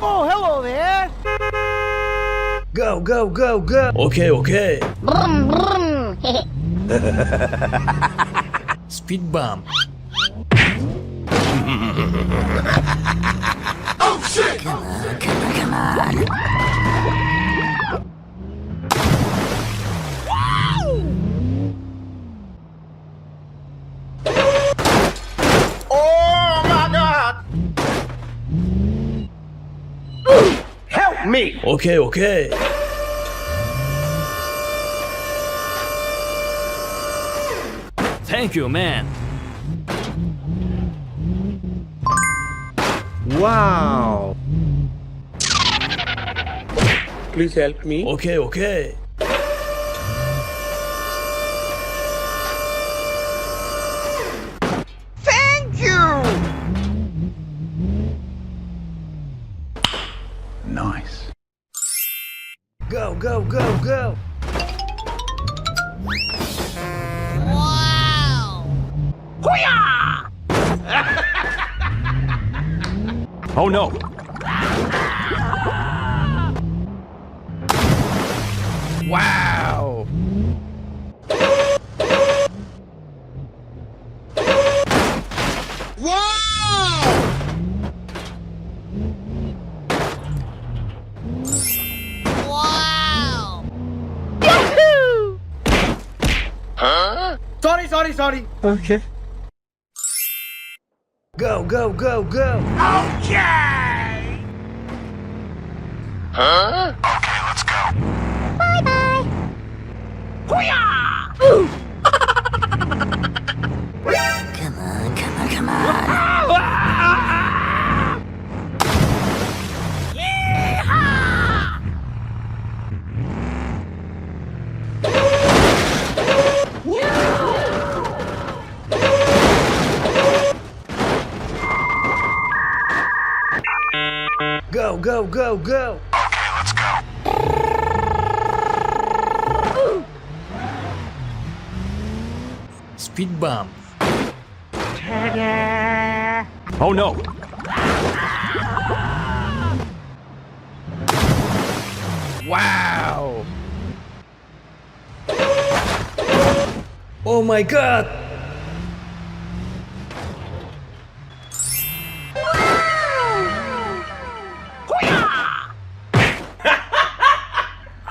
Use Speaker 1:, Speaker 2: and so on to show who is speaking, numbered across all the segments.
Speaker 1: Oh, hello there.
Speaker 2: Go, go, go, go. Okay, okay.
Speaker 3: Brum, brum.
Speaker 2: Speed bump.
Speaker 4: Oh shit!
Speaker 3: Come on, come on, come on.
Speaker 4: Oh my god! Help me!
Speaker 2: Okay, okay. Thank you, man.
Speaker 5: Wow! Please help me.
Speaker 2: Okay, okay.
Speaker 4: Thank you!
Speaker 6: Nice.
Speaker 2: Go, go, go, go.
Speaker 4: Hoo-yah!
Speaker 6: Oh no!
Speaker 5: Wow!
Speaker 1: Sorry.
Speaker 5: Okay.
Speaker 2: Go, go, go, go.
Speaker 4: Okay! Huh? Okay, let's go.
Speaker 3: Bye-bye.
Speaker 4: Hoo-yah!
Speaker 3: Come on, come on, come on.
Speaker 2: Go, go, go, go.
Speaker 4: Okay, let's go.
Speaker 2: Speed bump.
Speaker 6: Oh no!
Speaker 5: Wow!
Speaker 2: Oh my god.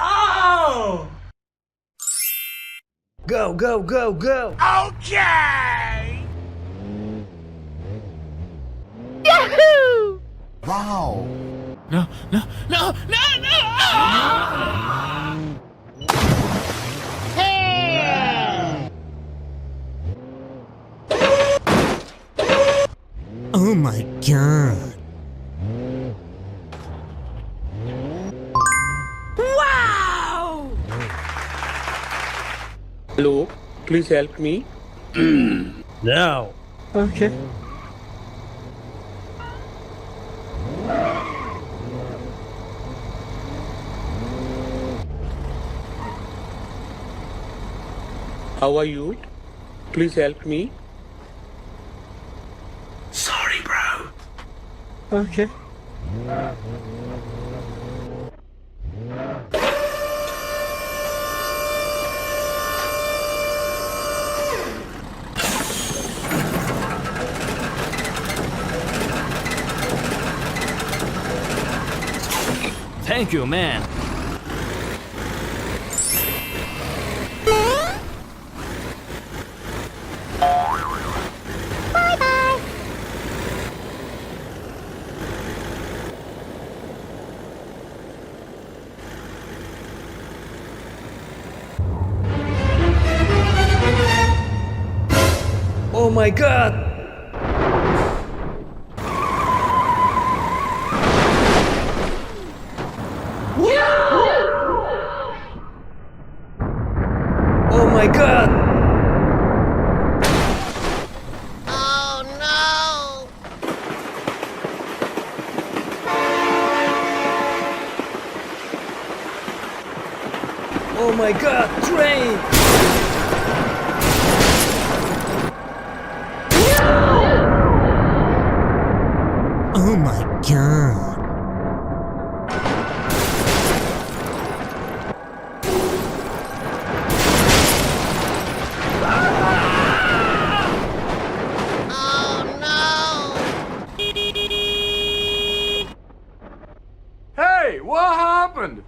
Speaker 4: Oh!
Speaker 2: Go, go, go, go.
Speaker 4: Okay!
Speaker 3: Yahoo!
Speaker 4: Wow!
Speaker 2: No, no, no, no, no.
Speaker 3: Hey!
Speaker 1: Oh my god.
Speaker 3: Wow!
Speaker 5: Hello, please help me.
Speaker 2: Now.
Speaker 5: Okay. How are you? Please help me.
Speaker 4: Sorry, bro.
Speaker 5: Okay.
Speaker 2: Thank you, man.
Speaker 3: Bye-bye.
Speaker 2: Oh my god. Oh my god.
Speaker 3: Oh no!
Speaker 2: Oh my god, train.
Speaker 7: What happened?